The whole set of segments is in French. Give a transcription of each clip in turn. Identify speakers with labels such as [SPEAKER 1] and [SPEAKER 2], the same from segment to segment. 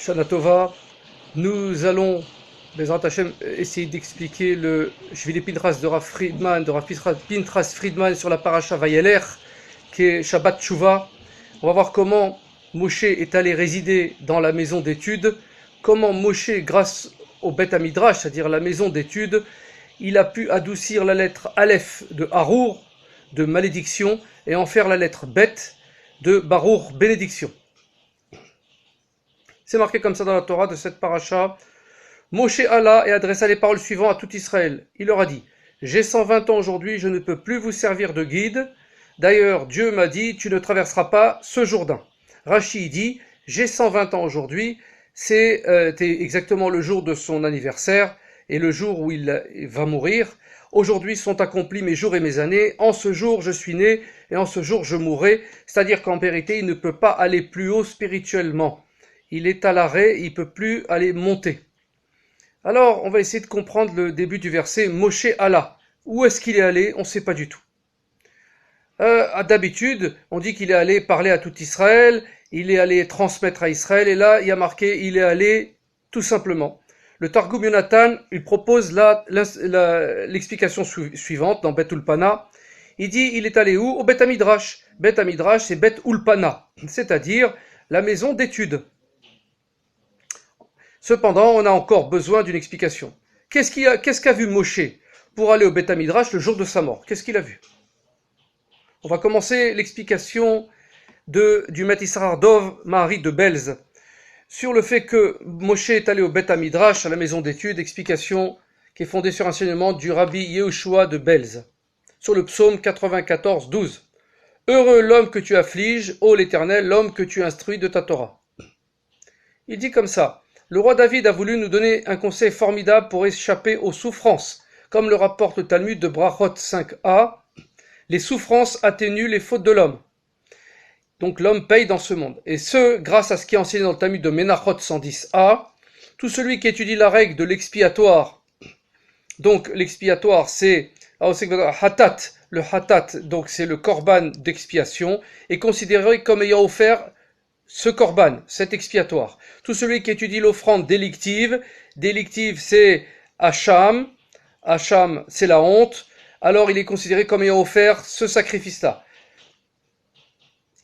[SPEAKER 1] Shana Tova, nous allons, Bezrat Hashem, essayer d'expliquer le Shvili Pinchas de Rav Friedman, de Rav Pinchas Friedman sur la paracha Vayeler, qui est Shabbat Tshuva. On va voir comment Moshe est allé résider dans la maison d'études, comment Moshe, grâce au Bet Midrash, c'est-à-dire la maison d'études, il a pu adoucir la lettre Aleph de Harour, de malédiction, et en faire la lettre Bet de Barour, bénédiction. C'est marqué comme ça dans la Torah de cette paracha. Moshe alla et adressa les paroles suivantes à tout Israël. Il leur a dit: j'ai 120 ans aujourd'hui, je ne peux plus vous servir de guide. D'ailleurs, Dieu m'a dit: tu ne traverseras pas ce Jourdain. Rashi dit: j'ai 120 ans aujourd'hui, c'est exactement le jour de son anniversaire et le jour où il va mourir. Aujourd'hui sont accomplis mes jours et mes années. En ce jour, je suis né et en ce jour, je mourrai. C'est-à-dire qu'en vérité, il ne peut pas aller plus haut spirituellement. Il est à l'arrêt, il ne peut plus aller monter. Alors, on va essayer de comprendre le début du verset. Moshe alla. Où est-ce qu'il est allé? On ne sait pas du tout. D'habitude, on dit qu'il est allé parler à tout Israël, il est allé transmettre à Israël, et là, il y a marqué, il est allé tout simplement. Le Targum Yonatan, il propose l'explication suivante dans Bet Ulpana. Il dit, il est allé où? Au Bet Midrash. Bet Midrash, c'est Bet Ulpana, c'est-à-dire la maison d'études. Cependant, on a encore besoin d'une explication. Qu'est-ce qu'a vu Moshe pour aller au Bet Midrash le jour de sa mort? Qu'est-ce qu'il a vu? On va commencer l'explication du Matisrar Dov Mahari de Belz sur le fait que Moshe est allé au Bet Midrash, à la maison d'études, explication qui est fondée sur l'enseignement du Rabbi Yehoshua de Belz, sur le psaume 94, 12. Heureux l'homme que tu affliges, ô l'Éternel, l'homme que tu instruis de ta Torah. Il dit comme ça: le roi David a voulu nous donner un conseil formidable pour échapper aux souffrances. Comme le rapporte le Talmud de Brachot 5a, les souffrances atténuent les fautes de l'homme. Donc l'homme paye dans ce monde. Et ce, grâce à ce qui est enseigné dans le Talmud de Menachot 110a, tout celui qui étudie la règle de l'expiatoire, donc l'expiatoire c'est hatat, le hatat, donc c'est le korban d'expiation, est considéré comme ayant offert ce korban, cet expiatoire. Tout celui qui étudie l'offrande délictive c'est Hacham, c'est la honte, alors il est considéré comme ayant offert ce sacrifice-là.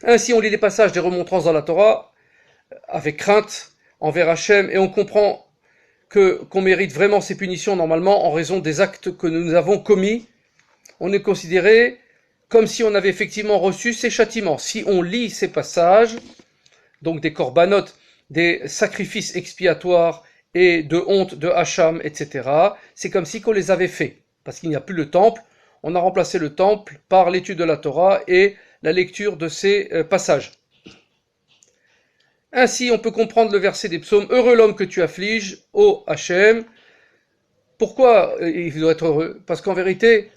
[SPEAKER 1] Ainsi on lit les passages des remontrances dans la Torah, avec crainte envers Hachem, et on comprend qu'on mérite vraiment ces punitions normalement en raison des actes que nous avons commis. On est considéré comme si on avait effectivement reçu ces châtiments. Si on lit ces passages, donc des corbanotes, des sacrifices expiatoires et de honte de Hacham, etc., c'est comme si qu'on les avait faits. Parce qu'il n'y a plus le temple, on a remplacé le temple par l'étude de la Torah et la lecture de ces passages. Ainsi, on peut comprendre le verset des psaumes: heureux l'homme que tu affliges, ô Hachem. Pourquoi il doit être heureux? Parce qu'en vérité,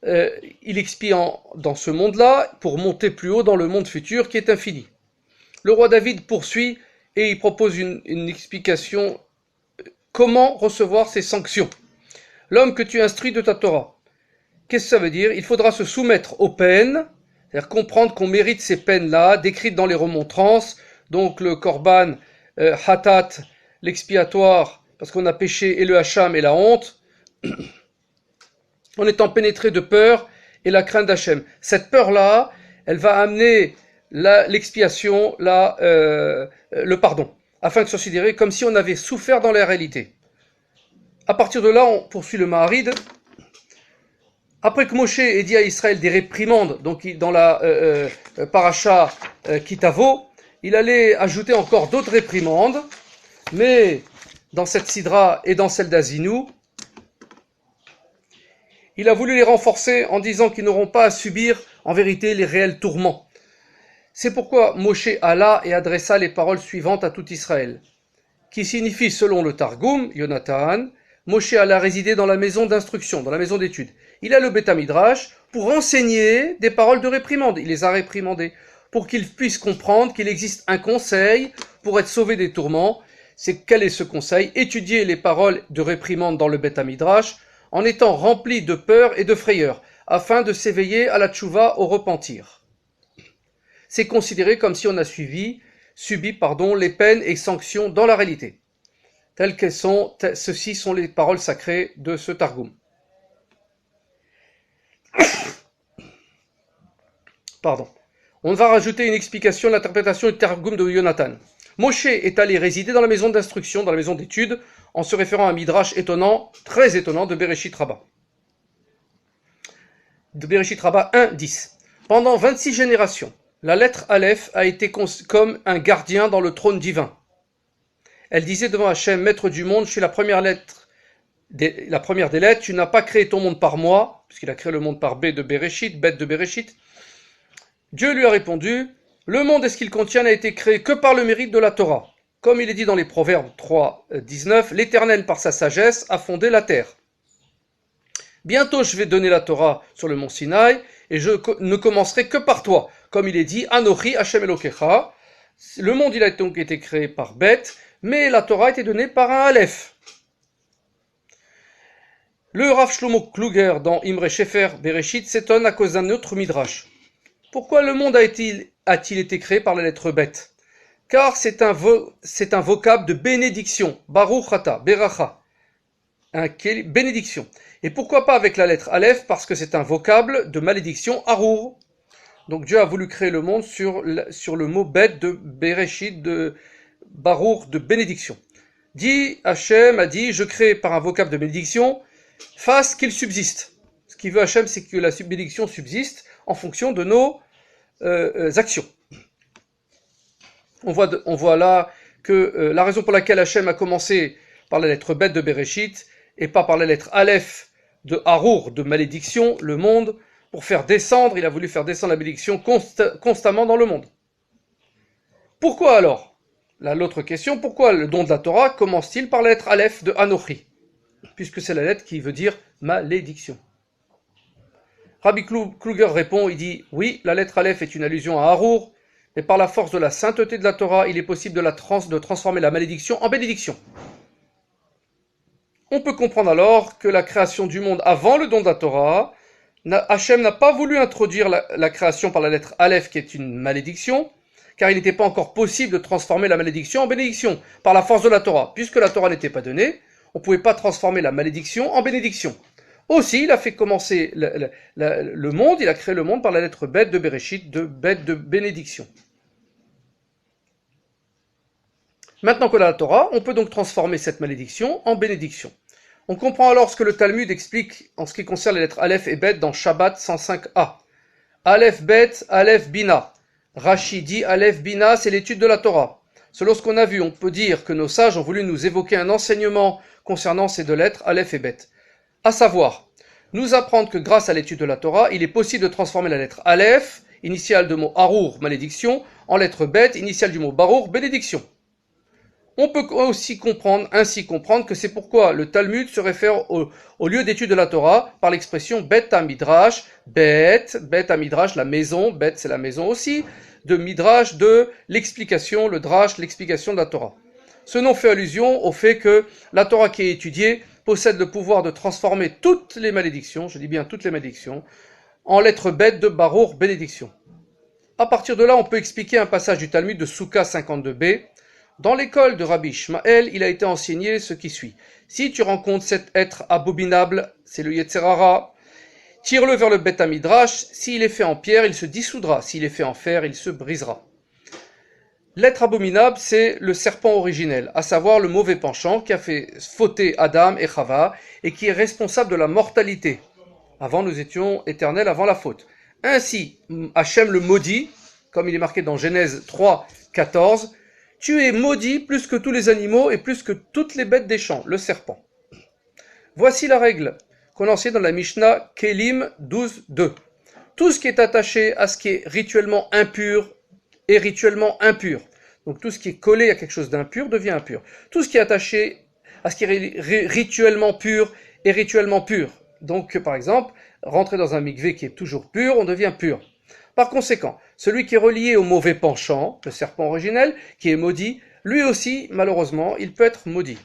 [SPEAKER 1] il expie dans ce monde-là pour monter plus haut dans le monde futur qui est infini. Le roi David poursuit et il propose une explication. Comment recevoir ces sanctions? L'homme que tu instruis de ta Torah. Qu'est-ce que ça veut dire? Il faudra se soumettre aux peines, c'est-à-dire comprendre qu'on mérite ces peines-là, décrites dans les remontrances, donc le korban, hatat, l'expiatoire, parce qu'on a péché, et le hacham et la honte, en étant pénétré de peur et la crainte d'Hachem. Cette peur-là, elle va amener l'expiation, le pardon, afin de se considérer comme si on avait souffert dans la réalité. À partir de là, on poursuit le Maharid. Après que Moshe ait dit à Israël des réprimandes, donc dans la paracha Kitavo, il allait ajouter encore d'autres réprimandes, mais dans cette sidra et dans celle d'Azinu, il a voulu les renforcer en disant qu'ils n'auront pas à subir en vérité les réels tourments. C'est pourquoi Moshe alla et adressa les paroles suivantes à tout Israël, qui signifie, selon le Targum Yonatan, Moshe alla résider dans la maison d'instruction, dans la maison d'études. Il a le Bet Midrash pour enseigner des paroles de réprimande. Il les a réprimandées pour qu'ils puissent comprendre qu'il existe un conseil pour être sauvé des tourments. Quel est ce conseil? Étudier les paroles de réprimande dans le Bet Midrash en étant rempli de peur et de frayeur, afin de s'éveiller à la tchouva, au repentir. C'est considéré comme si on a suivi subit les peines et sanctions dans la réalité. Telles qu'elles sont, ceci sont les paroles sacrées de ce Targum. Pardon. On va rajouter une explication de l'interprétation du Targum de Yonatan. Moshe est allé résider dans la maison d'instruction, dans la maison d'études, en se référant à un midrash étonnant, très étonnant, de Bereshit Rabbah. De Bereshit Rabbah 1:10. Pendant 26 générations, la lettre Aleph a été comme un gardien dans le trône divin. Elle disait devant Hachem, maître du monde, je suis la première des lettres, tu n'as pas créé ton monde par moi, puisqu'il a créé le monde par Bet de Bereshit. Dieu lui a répondu, le monde et ce qu'il contient n'a été créé que par le mérite de la Torah. Comme il est dit dans les Proverbes 3:19, l'Éternel par sa sagesse a fondé la terre. Bientôt je vais donner la Torah sur le mont Sinaï, et je ne commencerai que par toi. Comme il est dit, Anochi Hashem Elokecha. Le monde il a donc été créé par Bet, mais la Torah a été donnée par un Aleph. Le Rav Shlomo Kluger dans Imre Shefer Bereshit s'étonne à cause d'un autre midrash. Pourquoi le monde a-t-il été créé par la lettre Bet? Car c'est un vocable de bénédiction, Baruch Ata, Beracha, bénédiction. Et pourquoi pas avec la lettre Aleph? Parce que c'est un vocable de malédiction, Arur. Donc Dieu a voulu créer le monde sur le mot Bet de Bereshit, de Baruch, de bénédiction. Hachem a dit, je crée par un vocable de bénédiction, fasse qu'il subsiste. Ce qu'il veut Hachem, c'est que la bénédiction subsiste en fonction de nos actions. On voit là que la raison pour laquelle Hachem a commencé par la lettre Bet de Bereshit et pas par la lettre Aleph de Harur, de malédiction, le monde, pour faire descendre, il a voulu faire descendre la bénédiction constamment dans le monde. Pourquoi alors? L'autre question, pourquoi le don de la Torah commence-t-il par la lettre Aleph de Anochi? Puisque c'est la lettre qui veut dire malédiction. Rabbi Kluger répond, il dit, oui, la lettre Aleph est une allusion à Harur, mais par la force de la sainteté de la Torah, il est possible de transformer la malédiction en bénédiction. On peut comprendre alors que la création du monde avant le don de la Torah, Hachem n'a pas voulu introduire la création par la lettre Aleph qui est une malédiction, car il n'était pas encore possible de transformer la malédiction en bénédiction par la force de la Torah. Puisque la Torah n'était pas donnée, on ne pouvait pas transformer la malédiction en bénédiction. Aussi, il a fait commencer le monde, il a créé le monde par la lettre Bet de Bereshit, de Bet de bénédiction. Maintenant qu'on a la Torah, on peut donc transformer cette malédiction en bénédiction. On comprend alors ce que le Talmud explique en ce qui concerne les lettres Aleph et Bet dans Shabbat 105a. Aleph Bet, Aleph Bina. Rashi dit Aleph Bina, c'est l'étude de la Torah. Selon ce qu'on a vu, on peut dire que nos sages ont voulu nous évoquer un enseignement concernant ces deux lettres, Aleph et Bet. À savoir, nous apprendre que grâce à l'étude de la Torah, il est possible de transformer la lettre Aleph, initiale du mot Harur, malédiction, en lettre Bet, initiale du mot Baruch, bénédiction. On peut aussi ainsi comprendre que c'est pourquoi le Talmud se réfère au lieu d'étude de la Torah par l'expression Bet HaMidrash, Bet HaMidrash, la maison, Bet c'est la maison aussi, de Midrash, de l'explication, le Drash, l'explication de la Torah. Ce nom fait allusion au fait que la Torah qui est étudiée possède le pouvoir de transformer toutes les malédictions, je dis bien toutes les malédictions, en lettres bêtes de Baruch, bénédiction. À partir de là, on peut expliquer un passage du Talmud de Souka 52b. Dans l'école de Rabbi Ishmael, il a été enseigné ce qui suit. Si tu rencontres cet être abominable, c'est le Yetzer Hara, tire-le vers le Beth Midrash. S'il est fait en pierre, il se dissoudra. S'il est fait en fer, il se brisera. L'être abominable, c'est le serpent originel, à savoir le mauvais penchant qui a fait fauter Adam et Chava et qui est responsable de la mortalité. Avant, nous étions éternels avant la faute. Ainsi, Hachem le maudit, comme il est marqué dans Genèse 3, 14, « Tu es maudit plus que tous les animaux et plus que toutes les bêtes des champs, le serpent. » Voici la règle qu'on enseigne dans la Mishnah Kelim 12, 2. Tout ce qui est attaché à ce qui est rituellement impur est rituellement impur. Donc tout ce qui est collé à quelque chose d'impur devient impur. Tout ce qui est attaché à ce qui est rituellement pur est rituellement pur. Donc par exemple, rentrer dans un mikvé qui est toujours pur, on devient pur. Par conséquent, celui qui est relié au mauvais penchant, le serpent originel, qui est maudit, lui aussi, malheureusement, il peut être maudit.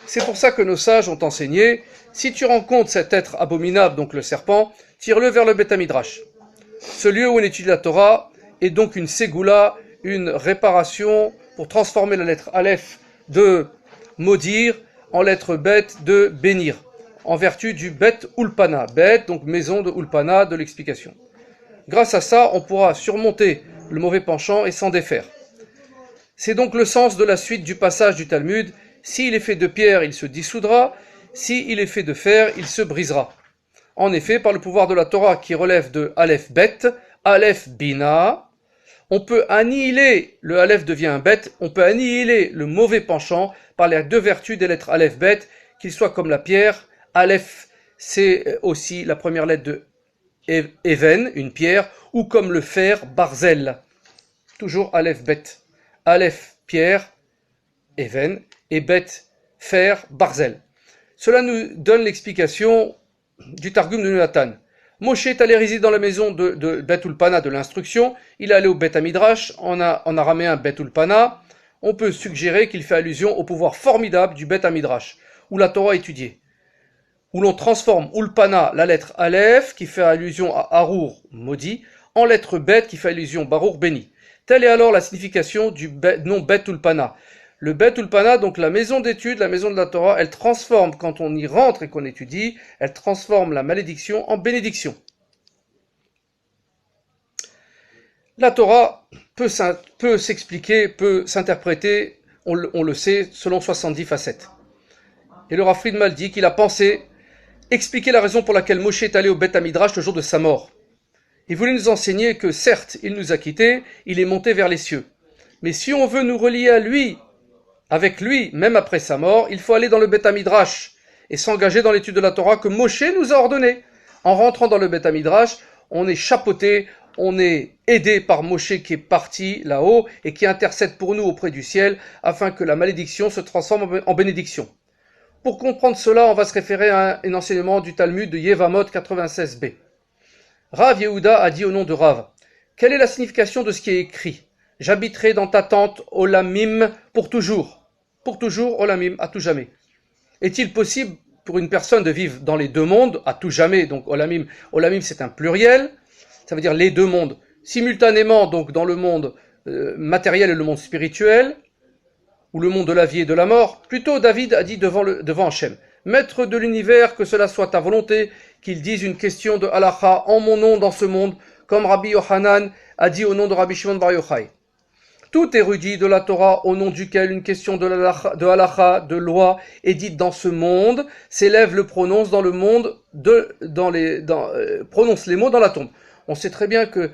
[SPEAKER 1] C'est pour ça que nos sages ont enseigné, si tu rencontres cet être abominable, donc le serpent, tire-le vers le Beth Midrash. Ce lieu où on étudie la Torah est donc une ségoula, une réparation pour transformer la lettre Aleph de maudire en lettre Bet de bénir, en vertu du Bet Ulpana. Bet, donc maison de Ulpana, de l'explication. Grâce à ça, on pourra surmonter le mauvais penchant et s'en défaire. C'est donc le sens de la suite du passage du Talmud. S'il est fait de pierre, il se dissoudra. S'il est fait de fer, il se brisera. En effet, par le pouvoir de la Torah qui relève de Aleph Bet, Aleph Bina, on peut annihiler, le Aleph devient un Bet, on peut annihiler le mauvais penchant par les deux vertus des lettres Aleph Bet, qu'il soit comme la pierre. Aleph, c'est aussi la première lettre de Even, une pierre, ou comme le fer, Barzel. Toujours Aleph Bet. Aleph, pierre, Even, et Bet, fer, Barzel. Cela nous donne l'explication du Targum de Natan. Moshe est allé résider dans la maison de Bet Ulpana de l'instruction, il est allé au Bet Amidrash, en araméen Bet Ulpana. On peut suggérer qu'il fait allusion au pouvoir formidable du Bet Amidrash, où la Torah est étudiée, où l'on transforme Ulpana, la lettre Aleph, qui fait allusion à Arour, maudit, en lettre Bet, qui fait allusion à Barour, béni. Telle est alors la signification du nom Bet Ulpana. Le Bet Ulpana, donc la maison d'étude, la maison de la Torah, elle transforme, quand on y rentre et qu'on étudie, elle transforme la malédiction en bénédiction. La Torah peut s'expliquer, peut s'interpréter, on le sait, selon 70 facettes. Et le Rav Friedman dit qu'il a pensé expliquer la raison pour laquelle Moshe est allé au Bet Amidrash le jour de sa mort. Il voulait nous enseigner que certes, il nous a quittés, il est monté vers les cieux. Mais si on veut nous relier à lui, avec lui, même après sa mort, il faut aller dans le Bet Amidrash et s'engager dans l'étude de la Torah que Moshe nous a ordonné. En rentrant dans le Bet Amidrash, on est chapeauté, on est aidé par Moshe qui est parti là-haut et qui intercède pour nous auprès du ciel afin que la malédiction se transforme en bénédiction. Pour comprendre cela, on va se référer à un enseignement du Talmud de Yevamot 96b. Rav Yehuda a dit au nom de Rav, quelle est la signification de ce qui est écrit? J'habiterai dans ta tente, Olamim, pour toujours. Pour toujours, Olamim, à tout jamais. Est-il possible pour une personne de vivre dans les deux mondes, à tout jamais? Donc Olamim, Olamim c'est un pluriel, ça veut dire les deux mondes, simultanément donc dans le monde matériel et le monde spirituel, ou le monde de la vie et de la mort. Plutôt David a dit devant Hachem, maître de l'univers, que cela soit ta volonté, qu'il dise une question de halacha en mon nom dans ce monde, comme Rabbi Yochanan a dit au nom de Rabbi Shimon Bar Yochai. Tout érudit de la Torah au nom duquel une question de halacha, de loi est dite dans ce monde, s'élève, le prononce dans le monde, prononce les mots dans la tombe. On sait très bien que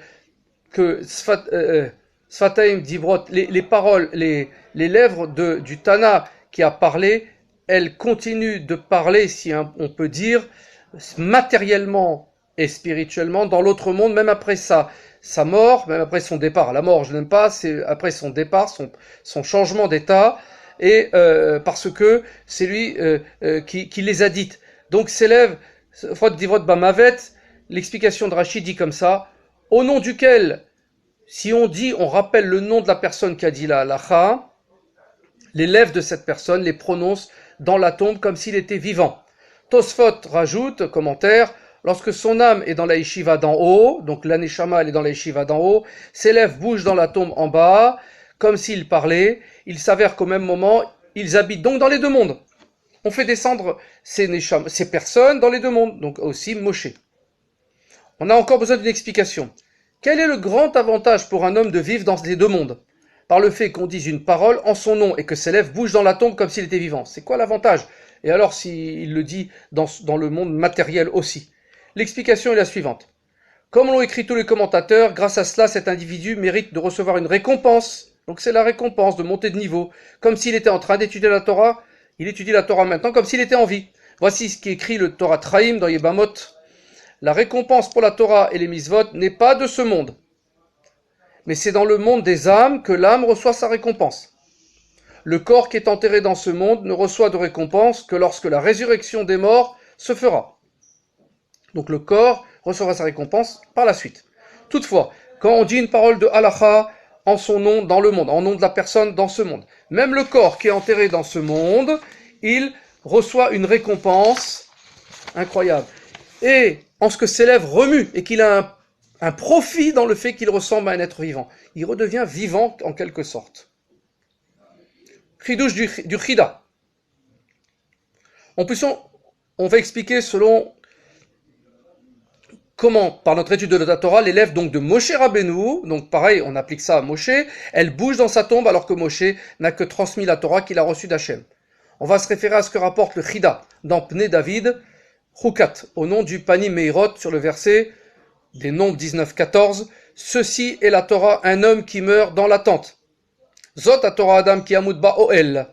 [SPEAKER 1] Sfataim Divrot, les paroles, les lèvres du Tana qui a parlé, elles continuent de parler, si on peut dire, matériellement et spirituellement dans l'autre monde, même après sa mort, même après son départ. La mort, je n'aime pas, c'est après son départ, son changement d'état, et parce que c'est lui qui les a dites. Donc s'élève, Frot Divrot Bamavet, l'explication de Rachid dit comme ça, au nom duquel, si on rappelle le nom de la personne qui a dit la halacha, les lèvres de cette personne les prononce dans la tombe comme s'il était vivant. Tosfot rajoute, commentaire, lorsque son âme est dans la yeshiva d'en haut, donc l'aneshama elle est dans la yeshiva d'en haut, ses lèvres bougent dans la tombe en bas, comme s'il parlait, il s'avère qu'au même moment, ils habitent donc dans les deux mondes. On fait descendre ces personnes dans les deux mondes, donc aussi Moshe. On a encore besoin d'une explication. Quel est le grand avantage pour un homme de vivre dans les deux mondes? Par le fait qu'on dise une parole en son nom et que ses lèvres bougent dans la tombe comme s'il était vivant. C'est quoi l'avantage? Et alors s'il le dit dans le monde matériel aussi? L'explication est la suivante. Comme l'ont écrit tous les commentateurs, grâce à cela, cet individu mérite de recevoir une récompense. Donc c'est la récompense de monter de niveau. Comme s'il était en train d'étudier la Torah, il étudie la Torah maintenant comme s'il était en vie. Voici ce qui écrit le Torah Traim dans Yebamot. La récompense pour la Torah et les mitzvot n'est pas de ce monde. Mais c'est dans le monde des âmes que l'âme reçoit sa récompense. Le corps qui est enterré dans ce monde ne reçoit de récompense que lorsque la résurrection des morts se fera. Donc le corps recevra sa récompense par la suite. Toutefois, quand on dit une parole de halacha en son nom dans le monde, en nom de la personne dans ce monde, même le corps qui est enterré dans ce monde, il reçoit une récompense incroyable. Et en ce que ses lèvres remuent et qu'il a un profit dans le fait qu'il ressemble à un être vivant. Il redevient vivant en quelque sorte. Chidouche du Chida. En plus, on va expliquer selon comment, par notre étude de la Torah, l'élève donc de Moshe Rabbeinu, donc pareil, on applique ça à Moshe, elle bouge dans sa tombe alors que Moshe n'a que transmis la Torah qu'il a reçue d'Hachem. On va se référer à ce que rapporte le Chida dans Pnei David, Chukat, au nom du Panim Meirot, sur le verset des Nombres 19-14, ceci est la Torah, un homme qui meurt dans la tente. Zot a Torah Adam ki amud ba oel.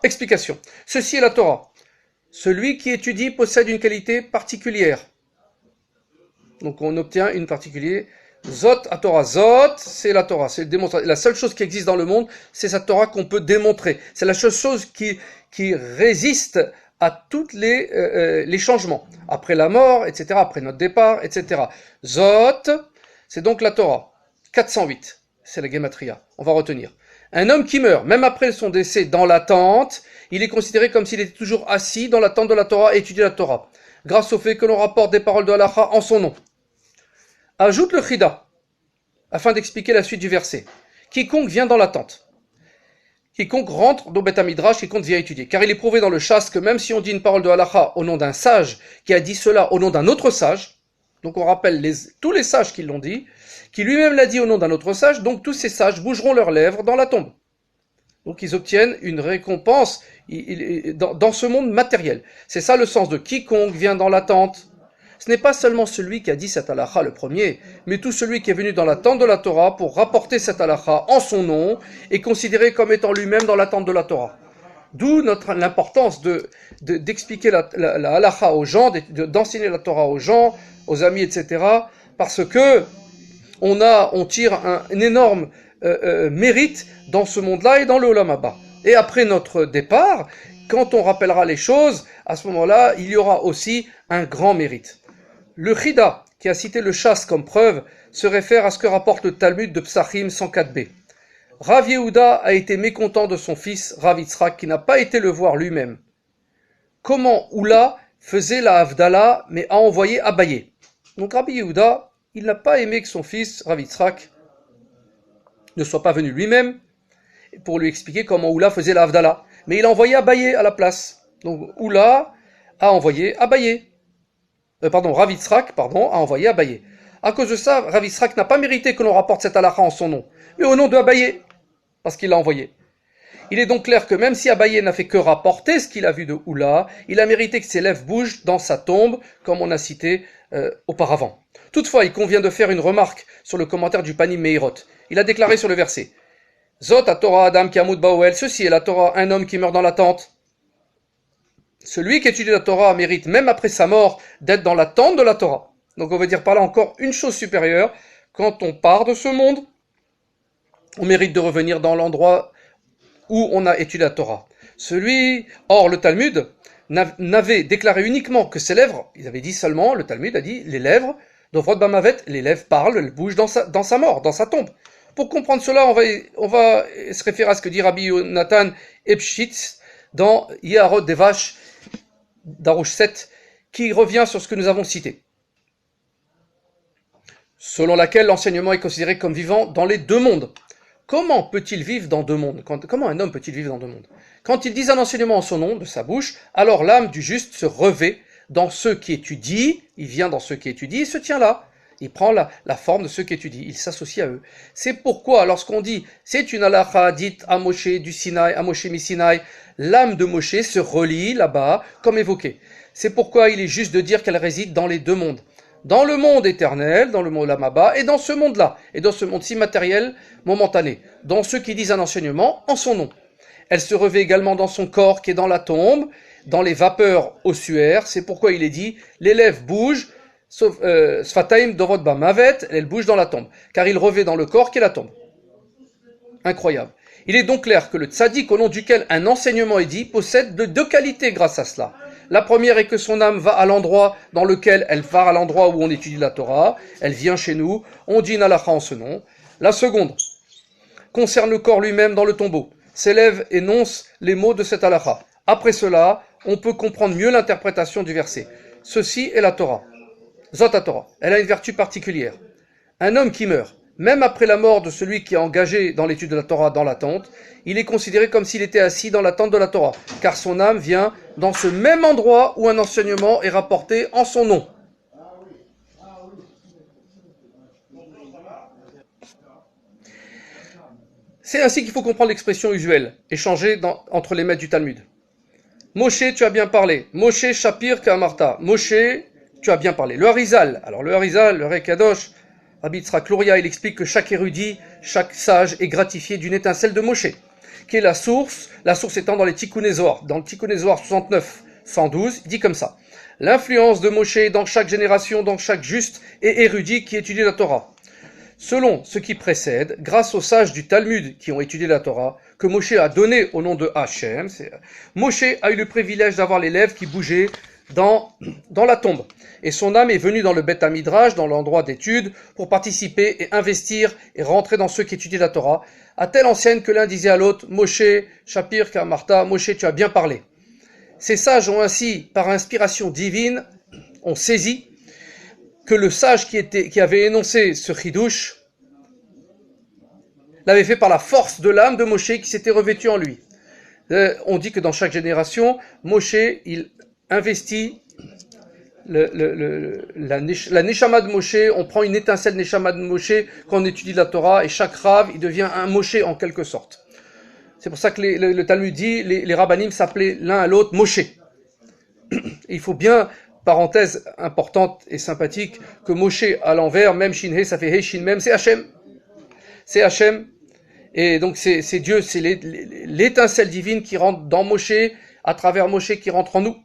[SPEAKER 1] Explication. Ceci est la Torah. Celui qui étudie possède une qualité particulière. Donc on obtient une particulière. Zot à Torah. Zot, c'est la Torah. C'est la seule chose qui existe dans le monde, c'est cette Torah qu'on peut démontrer. C'est la seule chose qui résiste à tous les changements. Après la mort, etc., après notre départ, etc. Zot, c'est donc la Torah. 408, c'est la Gematria. On va retenir. Un homme qui meurt, même après son décès dans la tente, il est considéré comme s'il était toujours assis dans la tente de la Torah et étudiait la Torah, grâce au fait que l'on rapporte des paroles de Halacha en son nom. Ajoute le Chida, afin d'expliquer la suite du verset. Quiconque vient dans la tente, quiconque rentre dans Beth Midrash, quiconque vient étudier. Car il est prouvé dans le chasse que même si on dit une parole de Halacha au nom d'un sage, qui a dit cela au nom d'un autre sage, donc on rappelle tous les sages qui l'ont dit, qui lui-même l'a dit au nom d'un autre sage, donc tous ces sages bougeront leurs lèvres dans la tombe. Donc ils obtiennent une récompense dans ce monde matériel. C'est ça le sens de quiconque vient dans la tente. Ce n'est pas seulement celui qui a dit cette halakha le premier, mais tout celui qui est venu dans la tente de la Torah pour rapporter cette halakha en son nom est considéré comme étant lui-même dans la tente de la Torah. D'où l'importance d'expliquer la halakha aux gens, d'enseigner la Torah aux gens, aux amis, etc. Parce que on tire un énorme mérite dans ce monde-là et dans le Olam Haba. Et après notre départ, quand on rappellera les choses, à ce moment-là, il y aura aussi un grand mérite. Le Chida, qui a cité le chasse comme preuve, se réfère à ce que rapporte le Talmud de Psachim 104b. Rav Yehuda a été mécontent de son fils, Rav Yitzhak, qui n'a pas été le voir lui-même. Comment Oula faisait la Havdalah, mais a envoyé Abaye. Donc Rabbi Yehuda, il n'a pas aimé que son fils, Rav Yitzhak, ne soit pas venu lui-même pour lui expliquer comment Oula faisait la Havdalah. Mais il a envoyé Abaye à la place. Donc Oula a envoyé Abaye. Rav Yitzhak, a envoyé Abaye. À cause de ça, Rav Yitzhak n'a pas mérité que l'on rapporte cette halakha en son nom, mais au nom de Abaye, parce qu'il l'a envoyé. Il est donc clair que même si Abaye n'a fait que rapporter ce qu'il a vu de Oula, il a mérité que ses lèvres bougent dans sa tombe, comme on a cité auparavant. Toutefois, il convient de faire une remarque sur le commentaire du Panim Meirot. Il a déclaré sur le verset Zot a Torah Adam ki amud baoel, ceci est la Torah, un homme qui meurt dans la tente. Celui qui étudie la Torah mérite, même après sa mort, d'être dans la tente de la Torah. Donc on veut dire par là encore une chose supérieure. Quand on part de ce monde, on mérite de revenir dans l'endroit où on a étudié la Torah. Or le Talmud n'avait déclaré uniquement que ses lèvres, il avait dit seulement, le Talmud a dit, les lèvres, Dovrot Bamavet, les lèvres parlent, elles bougent dans sa mort, dans sa tombe. Pour comprendre cela, on va se référer à ce que dit Rabbi Yonatan Epshitz dans Yeharot Devash, d'Arouche 7, qui revient sur ce que nous avons cité. Selon laquelle l'enseignement est considéré comme vivant dans les deux mondes. Comment peut-il vivre dans deux mondes ? Comment un homme peut-il vivre dans deux mondes ? Quand il dit un enseignement en son nom, de sa bouche, alors l'âme du juste se revêt dans ceux qui étudient, il vient dans ceux qui étudient, il se tient là. Il prend la forme de ceux qui étudient, il s'associe à eux. C'est pourquoi, lorsqu'on dit, c'est une halakha dite à Moshe du Sinaï, à Moshe mi Sinaï, l'âme de Moshe se relie là-bas, comme évoqué. C'est pourquoi il est juste de dire qu'elle réside dans les deux mondes. Dans le monde éternel, dans le monde Lamaba, et dans ce monde-là, et dans ce monde-ci matériel, momentané, dans ceux qui disent un enseignement en son nom. Elle se revêt également dans son corps qui est dans la tombe, dans les vapeurs ossuaires, c'est pourquoi il est dit, les lèvres bougent, sauf Sfataim Dovot Bamavet, elle bouge dans la tombe, car il revêt dans le corps qui est la tombe. Incroyable. Il est donc clair que le tzaddik au nom duquel un enseignement est dit possède deux qualités grâce à cela. La première est que son âme va à l'endroit dans lequel elle va à l'endroit où on étudie la Torah, elle vient chez nous, on dit une halakha en ce nom. La seconde concerne le corps lui-même dans le tombeau. Ses lèvres énoncent les mots de cette halakha. Après cela, on peut comprendre mieux l'interprétation du verset. Ceci est la Torah. Zot Torah. Elle a une vertu particulière. Un homme qui meurt, même après la mort de celui qui est engagé dans l'étude de la Torah dans l'attente, il est considéré comme s'il était assis dans l'attente de la Torah, car son âme vient dans ce même endroit où un enseignement est rapporté en son nom. C'est ainsi qu'il faut comprendre l'expression usuelle, échangée entre les maîtres du Talmud. Moshe, tu as bien parlé. Moshe Shapir Ka'amarta. Moshe, tu as bien parlé. Le Harizal, alors le Harizal, le Rekadosh, Rabbi Yitzhak Luria, il explique que chaque érudit, chaque sage est gratifié d'une étincelle de Moshe, qui est la source étant dans les Tikkuné Zohar. Dans le Tikkuné Zohar 69, 112, il dit comme ça. L'influence de Moshe dans chaque génération, dans chaque juste et érudit qui étudie la Torah. Selon ce qui précède, grâce aux sages du Talmud qui ont étudié la Torah, que Moshe a donné au nom de Hachem, Moshe a eu le privilège d'avoir les lèvres qui bougeaient dans la tombe. Et son âme est venue dans le Beth Midrash, dans l'endroit d'étude, pour participer et investir et rentrer dans ceux qui étudient la Torah, à telle enseigne que l'un disait à l'autre, Moshe, Shapir, Ka'amarta, Moshe, tu as bien parlé. Ces sages ont ainsi, par inspiration divine, ont saisi que le sage qui avait énoncé ce chidouche l'avait fait par la force de l'âme de Moshe qui s'était revêtue en lui. On dit que dans chaque génération, Moshe, il investit la Neshama de Moshe, on prend une étincelle Neshama de Moshe quand on étudie la Torah, et chaque Rav, il devient un Moshe en quelque sorte. C'est pour ça que le Talmud dit, les Rabbanim s'appelaient l'un à l'autre Moshe. Et il faut bien, parenthèse importante et sympathique, que Moshe à l'envers, même Shin He, ça fait He Shin Mem, c'est Hachem. C'est Hachem. Et donc c'est Dieu, c'est l'étincelle divine qui rentre dans Moshe, à travers Moshe qui rentre en nous.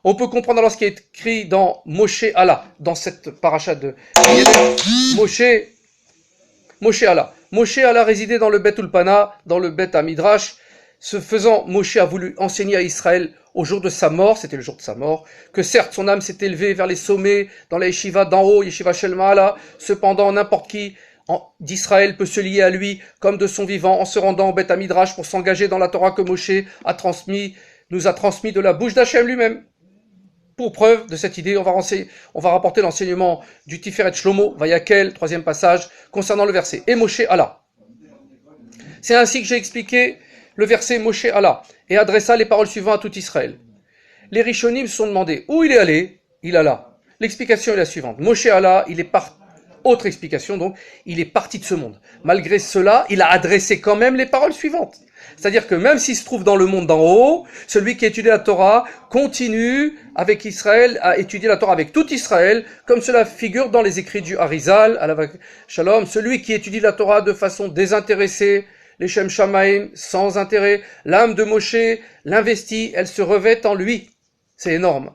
[SPEAKER 1] On peut comprendre alors ce qui est écrit dans Moshe Allah, dans cette paracha de Moshe Allah. Moshe Allah résidait dans le Beth Ulpana, dans le Beth Midrash. Ce faisant, Moshe a voulu enseigner à Israël au jour de sa mort, c'était le jour de sa mort, que certes son âme s'est élevée vers les sommets, dans la yeshiva d'en haut, yeshiva Shel Ma'ala, cependant n'importe qui d'Israël peut se lier à lui comme de son vivant en se rendant au Beth Midrash pour s'engager dans la Torah que Moshe nous a transmis de la bouche d'Hachem lui-même. Pour preuve de cette idée, on va rapporter l'enseignement du Tiferet Shlomo, Vayakel, 3e passage, concernant le verset. Et Moshe Allah. C'est ainsi que j'ai expliqué le verset Moshe Allah, et adressa les paroles suivantes à tout Israël. Les Rishonim se sont demandé où il est allé, il alla. L'explication est la suivante. Moshe Allah, il est parti. Autre explication, donc, il est parti de ce monde. Malgré cela, il a adressé quand même les paroles suivantes. C'est-à-dire que même s'il se trouve dans le monde d'en haut, celui qui étudie la Torah continue avec Israël à étudier la Torah avec tout Israël, comme cela figure dans les écrits du Harizal, à la Shalom. Celui qui étudie la Torah de façon désintéressée, les Shem Shamaim, sans intérêt, l'âme de Moshe l'investit, elle se revêt en lui. C'est énorme.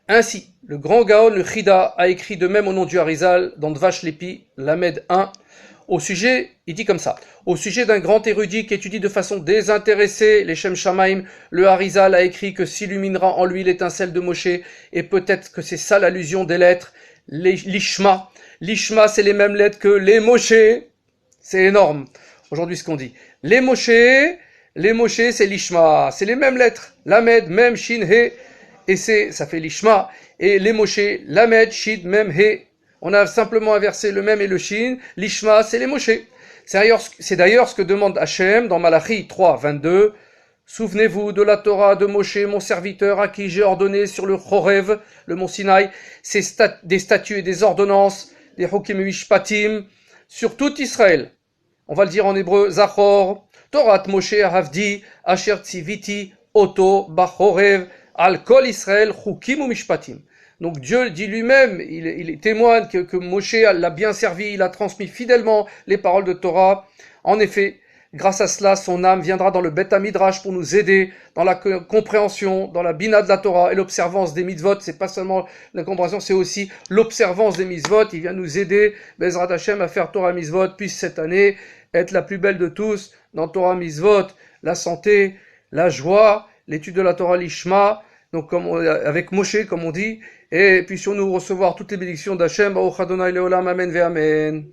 [SPEAKER 1] Ainsi, le grand Gaon, le Chida, a écrit de même au nom du Harizal, dans Dvash Lepi, Lamed 1, au sujet, il dit comme ça, au sujet d'un grand érudit qui étudie de façon désintéressée les Shem Shamaim, le Harizal a écrit que s'illuminera en lui l'étincelle de Moshe, et peut-être que c'est ça l'allusion des lettres, l'Ishma. L'Ishma, c'est les mêmes lettres que les Moshe. C'est énorme, aujourd'hui ce qu'on dit. Les Moshe, c'est l'Ishma, c'est les mêmes lettres, Lamed, Mem, Shin, He, et ça fait l'Ishma, et les Moshe, Lamed, Shin, Mem, He. On a simplement inversé le Mem et le Shin, l'Ishma, c'est les Moshe. C'est d'ailleurs ce que demande Hachem dans Malachi 3, 22. Souvenez-vous de la Torah de Moshe, mon serviteur, à qui j'ai ordonné sur le Chorev, le mont Sinaï, des statuts et des ordonnances, des Hokim Mishpatim, sur tout Israël. On va le dire en hébreu, Zachor, Torat Moshe Havdi, Asher Tziviti, Oto, Bachorev, Al Kol Israël, Hokim Mishpatim. Donc Dieu dit lui-même, il témoigne que Moshe l'a bien servi, il a transmis fidèlement les paroles de Torah. En effet, grâce à cela, son âme viendra dans le Beth Midrash pour nous aider dans la compréhension, dans la bina de la Torah et l'observance des mitzvot. C'est pas seulement la compréhension, c'est aussi l'observance des mitzvot. Il vient nous aider, Bezrat Hashem, à faire Torah mitzvot, puisse cette année être la plus belle de tous dans Torah mitzvot, la santé, la joie, l'étude de la Torah l'Ishma, donc avec Moshe, comme on dit, et puissions-nous recevoir toutes les bénédictions d'Hachem, Baruch Adonai Leolam, Amen ve Amen.